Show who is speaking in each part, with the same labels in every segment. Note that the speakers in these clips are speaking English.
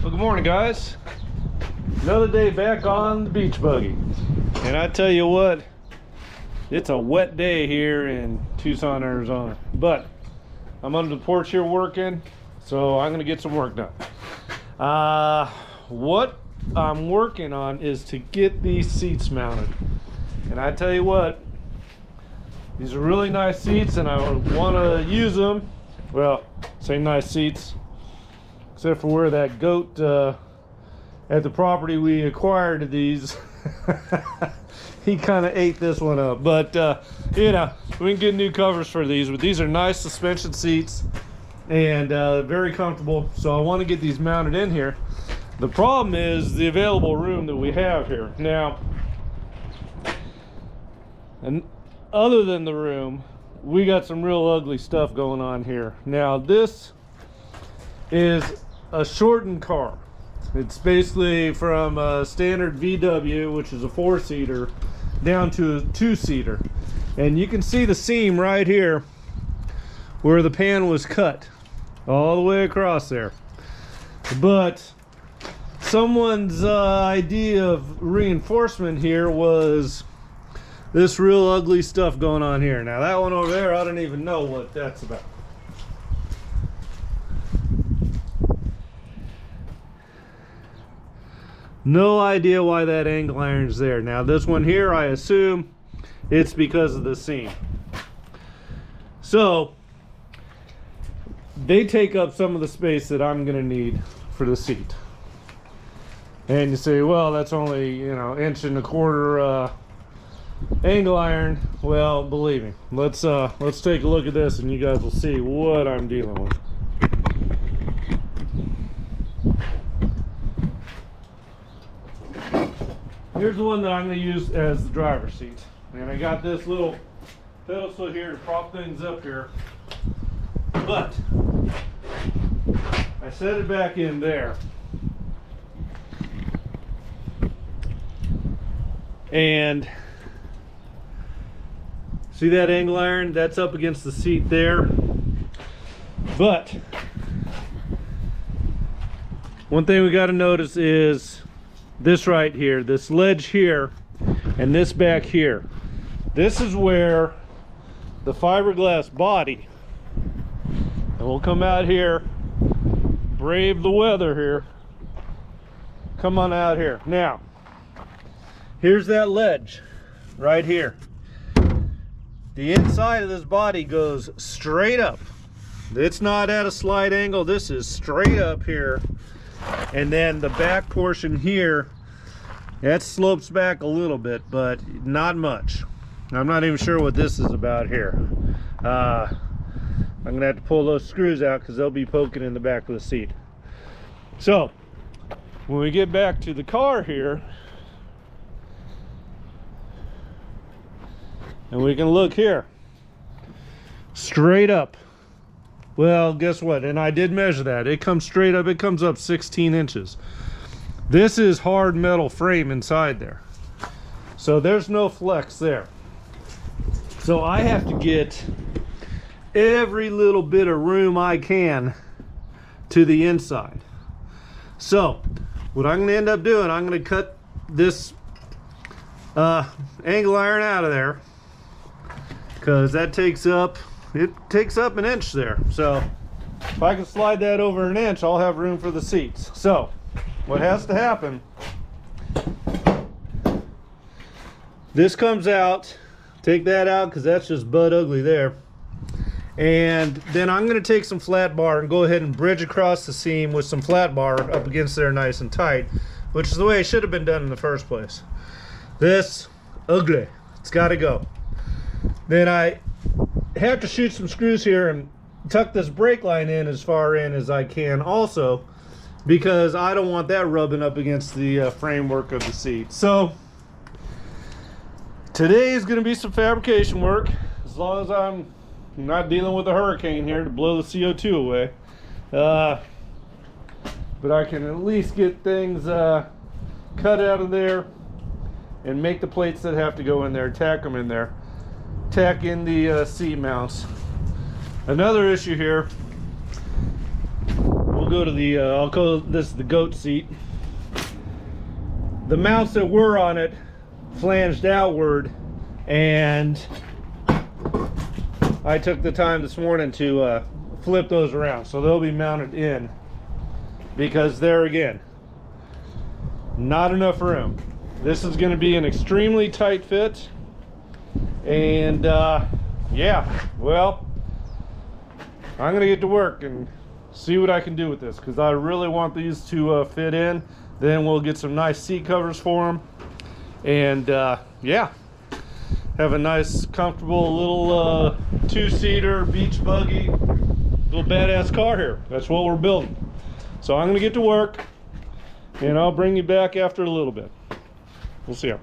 Speaker 1: Well, good morning, guys. Another day back on the beach buggy. And I tell you what, it's a wet day here in Tucson, Arizona. But I'm under the porch here working, so I'm gonna get some work done. What I'm working on is to get these seats mounted. And I tell you what, these are really nice seats and I want to use them. Well, say nice seats, except for where that goat at the property we acquired these he kind of ate this one up, but you know, we can get new covers for these. But these are nice suspension seats and very comfortable, so I want to get these mounted in here. The problem is the available room that we have here now, and other than the room, we got some real ugly stuff going on here. Now this is a shortened car. It's basically from a standard VW, which is a 4-seater, down to a 2-seater. And you can see the seam right here where the pan was cut all the way across there. But someone's idea of reinforcement here was this real ugly stuff going on here. Now that one over there, I don't even know what that's about. No idea why that angle iron's there. Now this one here, I assume it's because of the seam. So they take up some of the space that I'm gonna need for the seat. And you say, well, that's only, you know, 1.25" angle iron. Well, believe me, let's take a look at this and you guys will see what I'm dealing with. Here's the one that I'm going to use as the driver's seat. And I got this little pedestal here to prop things up here. But I set it back in there. And see that angle iron? That's up against the seat there. But one thing we got to notice is this right here, this ledge here, and this back here. This is where the fiberglass body, and we'll come out here, brave the weather here, come on out here. Now, here's that ledge right here. The inside of this body goes straight up. It's not at a slight angle, this is straight up here. And then the back portion here, that slopes back a little bit, but not much. I'm not even sure what this is about here. I'm gonna have to pull those screws out because they'll be poking in the back of the seat. So when we get back to the car here, and we can look here, straight up. Well, guess what? And I did measure that. It comes straight up. It comes up 16 inches. This is hard metal frame inside there. So there's no flex there. So I have to get every little bit of room I can to the inside. So what I'm going to end up doing, I'm going to cut this angle iron out of there, because that takes up an inch there. So if I can slide that over an inch, I'll have room for the seats. So what has to happen, this comes out, take that out because that's just butt ugly there. And then I'm going to take some flat bar and go ahead and bridge across the seam with some flat bar up against there nice and tight, which is the way it should have been done in the first place. This ugly, it's got to go. Then I have to shoot some screws here and tuck this brake line in as far in as I can also, because I don't want that rubbing up against the framework of the seat. So today is going to be some fabrication work, as long as I'm not dealing with a hurricane here to blow the CO2 away. But I can at least get things cut out of there and make the plates that have to go in there, tack them in there, tack in the seat mounts. Another issue here, we'll go to the, I'll call this the goat seat. The mounts that were on it flanged outward, and I took the time this morning to flip those around, so they'll be mounted in, because there again, not enough room. This is going to be an extremely tight fit, and yeah, well, I'm going to get to work and see what I can do with this, because I really want these to fit in. Then we'll get some nice seat covers for them, and yeah, have a nice comfortable little two-seater beach buggy, little badass car here. That's what we're building. So I'm going to get to work, and I'll bring you back after a little bit. We'll see you.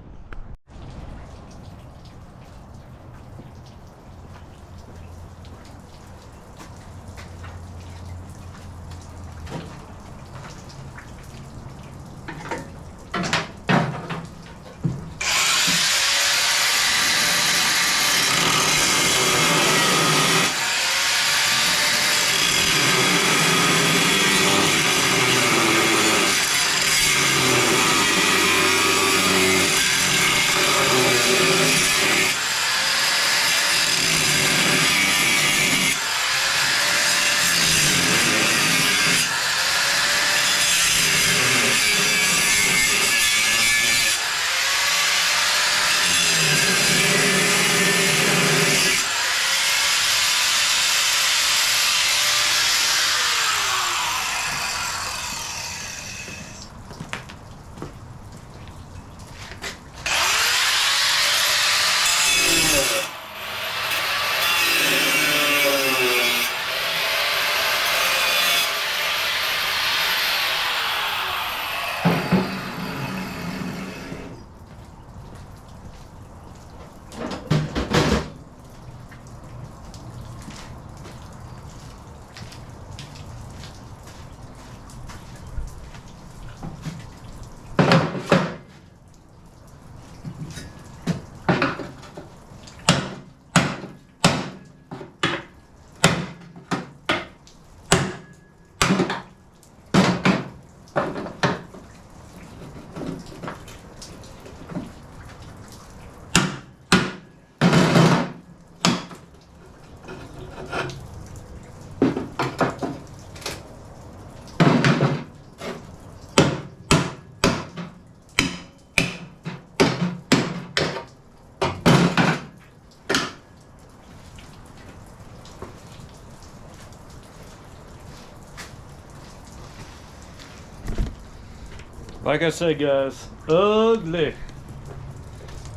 Speaker 1: Like I said, guys, ugly.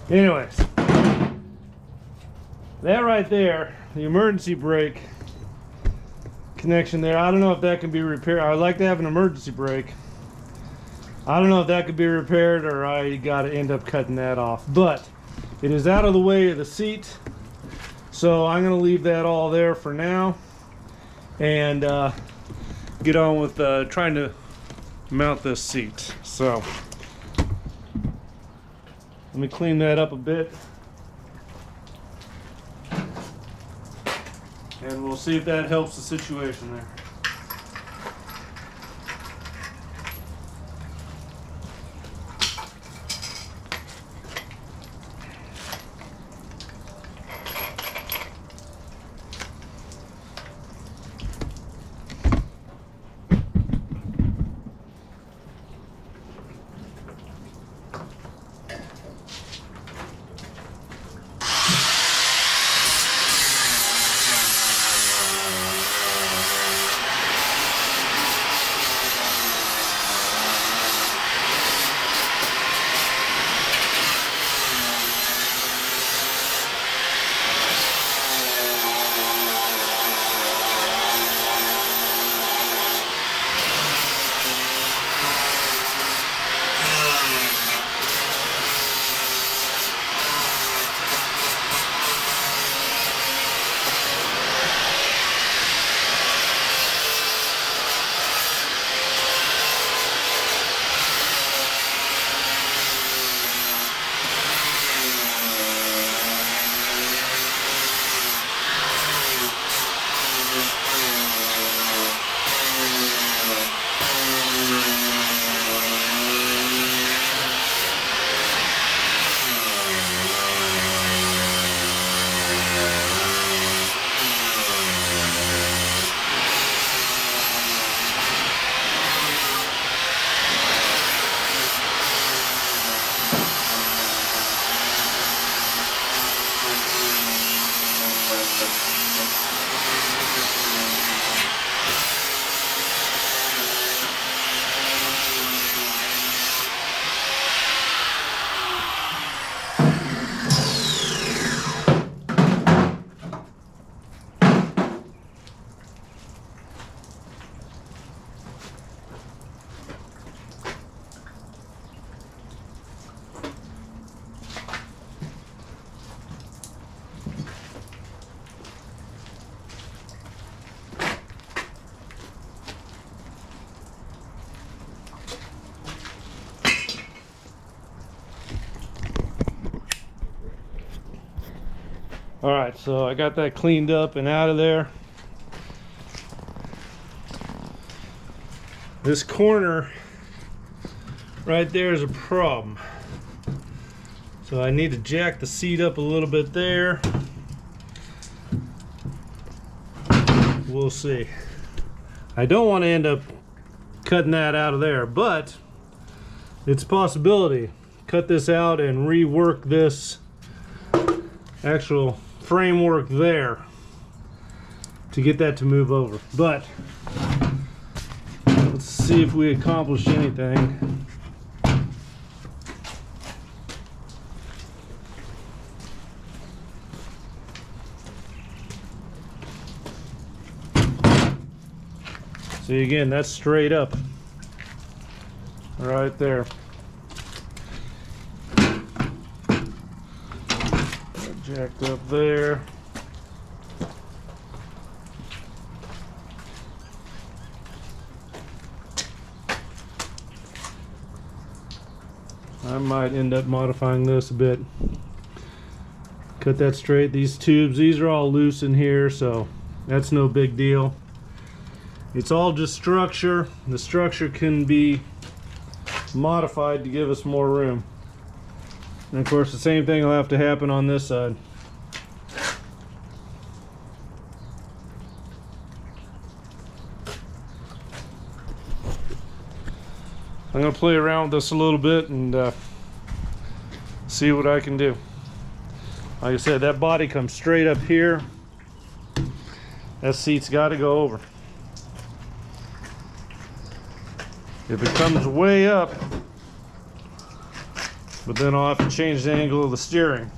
Speaker 1: Anyways, that right there, the emergency brake connection there, I don't know if that can be repaired. I'd like to have an emergency brake. I don't know if that could be repaired, or I got to end up cutting that off. But it is out of the way of the seat, so I'm going to leave that all there for now, and get on with trying to mount this seat. So let me clean that up a bit, and we'll see if that helps the situation there. All right, so I got that cleaned up and out of there. This corner right there is a problem. So I need to jack the seat up a little bit there. We'll see. I don't want to end up cutting that out of there, but it's a possibility. Cut this out and rework this actual framework there to get that to move over. But let's see if we accomplish anything. See, again, that's straight up right there. Jacked up there. I might end up modifying this a bit. Cut that straight. These tubes, these are all loose in here, so that's no big deal. It's all just structure. The structure can be modified to give us more room. And of course the same thing will have to happen on this side. I'm going to play around with this a little bit and see what I can do. Like I said, that body comes straight up here. That seat's got to go over. If it comes way up, but then I'll have to change the angle of the steering.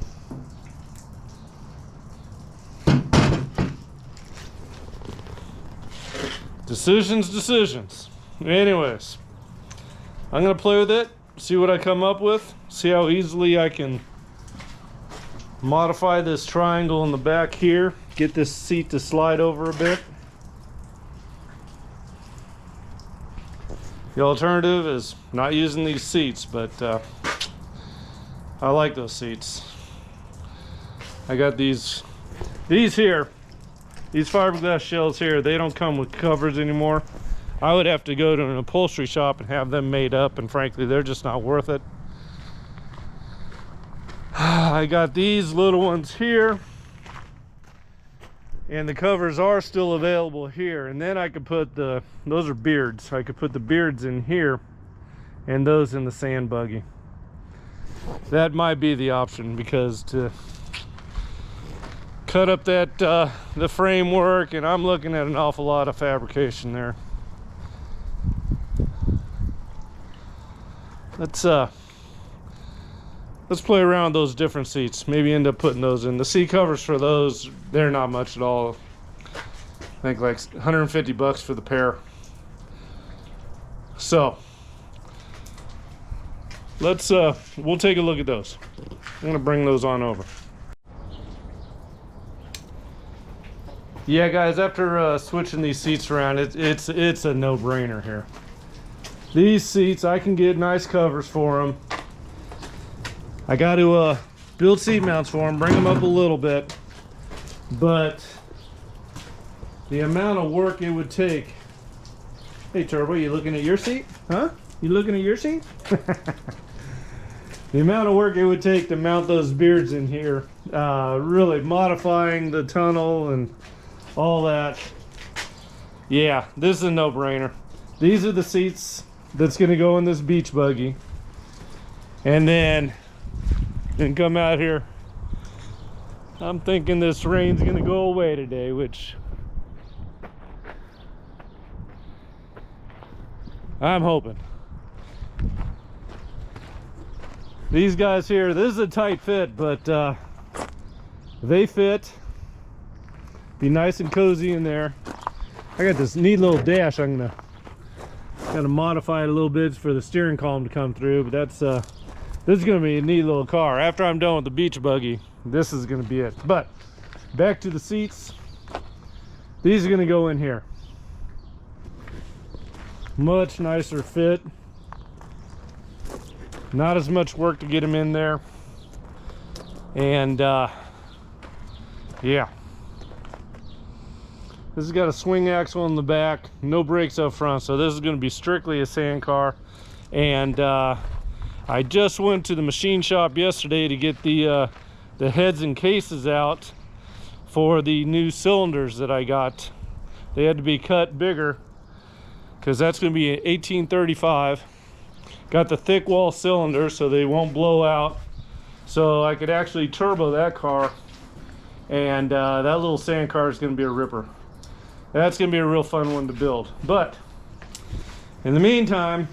Speaker 1: Decisions. Anyways, I'm gonna play with it, see what I come up with, see how easily I can modify this triangle in the back here, get this seat to slide over a bit. The alternative is not using these seats, but I like those seats. I got these here, these fiberglass shells here. They don't come with covers anymore. I would have to go to an upholstery shop and have them made up, and frankly, they're just not worth it. I got these little ones here, and the covers are still available here. And then I could put those are beards. I could put the beards in here and those in the sand buggy. That might be the option, because to cut up that the framework, and I'm looking at an awful lot of fabrication there. Let's play around with those different seats. Maybe end up putting those in. The seat covers for those, they're not much at all. I think like 150 bucks for the pair. So let's we'll take a look at those. I'm gonna bring those on over. Yeah, guys, after switching these seats around, it's a no-brainer here. These seats, I can get nice covers for them. I got to build seat mounts for them, bring them up a little bit, but the amount of work it would take. Hey Turbo, you looking at your seat? Huh? You looking at your seat? The amount of work it would take to mount those beards in here, really modifying the tunnel and all that. Yeah, this is a no-brainer. These are the seats that's gonna go in this beach buggy, and then come out here I'm thinking this rain's gonna go away today, which I'm hoping. These guys here, this is a tight fit, but they fit. Be nice and cozy in there. I got this neat little dash. I'm gonna modify it a little bit for the steering column to come through, but that's this is gonna be a neat little car. After I'm done with the beach buggy, this is gonna be it. But back to the seats. These are gonna go in here. Much nicer fit. Not as much work to get them in there. And yeah. This has got a swing axle in the back, no brakes up front, so this is going to be strictly a sand car. And I just went to the machine shop yesterday to get the heads and cases out for the new cylinders that I got. They had to be cut bigger because that's going to be an 1835. Got the thick wall cylinders so they won't blow out, so I could actually turbo that car, and that little sand car is going to be a ripper. That's going to be a real fun one to build. But in the meantime,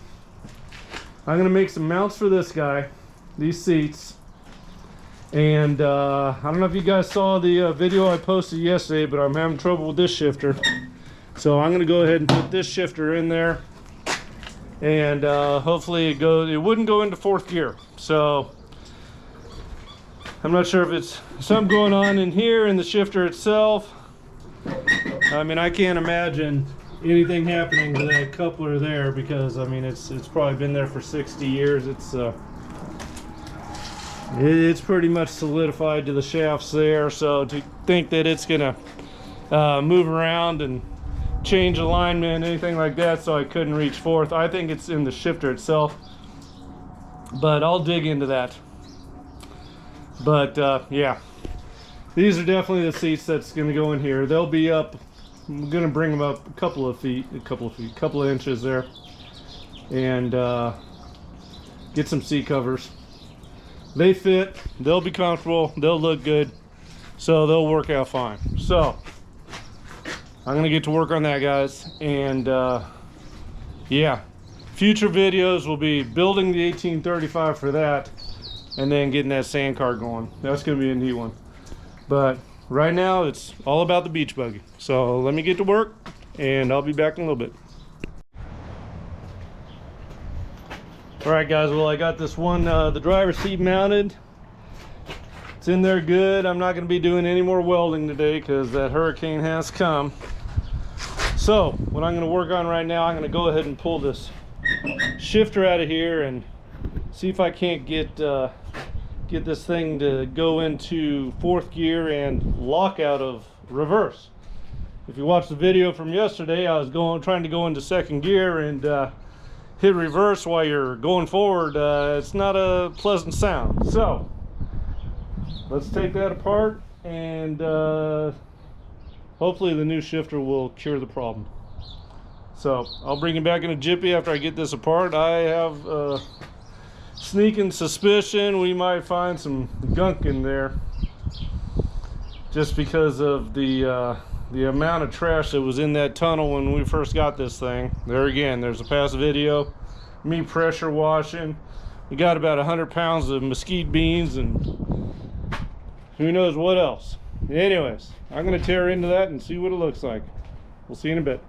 Speaker 1: I'm going to make some mounts for this guy, these seats. And I don't know if you guys saw the video I posted yesterday, but I'm having trouble with this shifter. So I'm going to go ahead and put this shifter in there. And hopefully it wouldn't go into fourth gear. So I'm not sure if it's something going on in here in the shifter itself. I mean, I can't imagine anything happening to that coupler there, because I mean it's probably been there for 60 years. It's pretty much solidified to the shafts there, so to think that it's gonna move around and change alignment, anything like that, so I couldn't reach fourth. I think it's in the shifter itself, but I'll dig into that. But yeah, these are definitely the seats that's going to go in here. They'll be up, I'm going to bring them up a couple of inches there, and get some seat covers. They fit, they'll be comfortable, they'll look good, so they'll work out fine. So I'm going to get to work on that, guys. And yeah, future videos will be building the 1835 for that, and then getting that sand car going. That's going to be a neat one. But right now it's all about the beach buggy. So let me get to work, and I'll be back in a little bit. All right, guys, well, I got this one, the driver's seat mounted. It's in there good. I'm not going to be doing any more welding today because that hurricane has come. So what I'm going to work on right now, I'm going to go ahead and pull this shifter out of here and see if I can't get this thing to go into fourth gear and lock out of reverse. If you watched the video from yesterday, I was trying to go into second gear and hit reverse while you're going forward. It's not a pleasant sound. So let's take that apart, and hopefully the new shifter will cure the problem. So I'll bring it back in a jiffy after I get this apart. I have a sneaking suspicion we might find some gunk in there, just because of the amount of trash that was in that tunnel when we first got this thing. There again, there's a past video, me pressure washing. We got about 100 pounds of mesquite beans and who knows what else. Anyways, I'm going to tear into that and see what it looks like. We'll see you in a bit.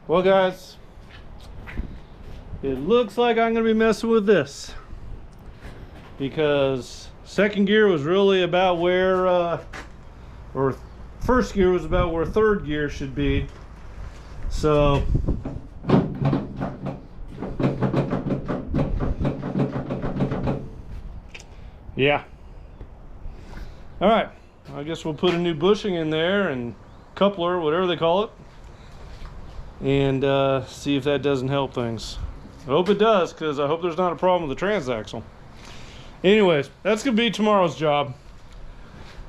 Speaker 1: Well guys, it looks like I'm gonna be messing with this, because second gear was really about where or first gear was about where third gear should be. So yeah, all right, I guess we'll put a new bushing in there and coupler, whatever they call it, and see if that doesn't help things. I hope it does, because I hope there's not a problem with the transaxle. Anyways, that's gonna be tomorrow's job.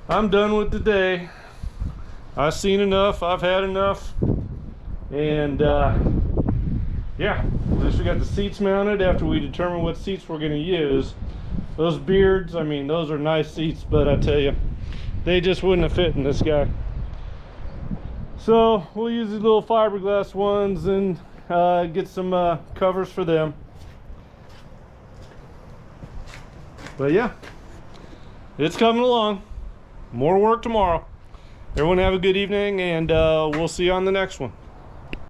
Speaker 1: I'm done with today. I've seen enough, I've had enough, and yeah, at least we got the seats mounted after we determine what seats we're gonna use. Those beards, I mean, those are nice seats, but I tell you, they just wouldn't have fit in this guy. So we'll use these little fiberglass ones and get some covers for them. But yeah, it's coming along. More work tomorrow. Everyone have a good evening, and we'll see you on the next one.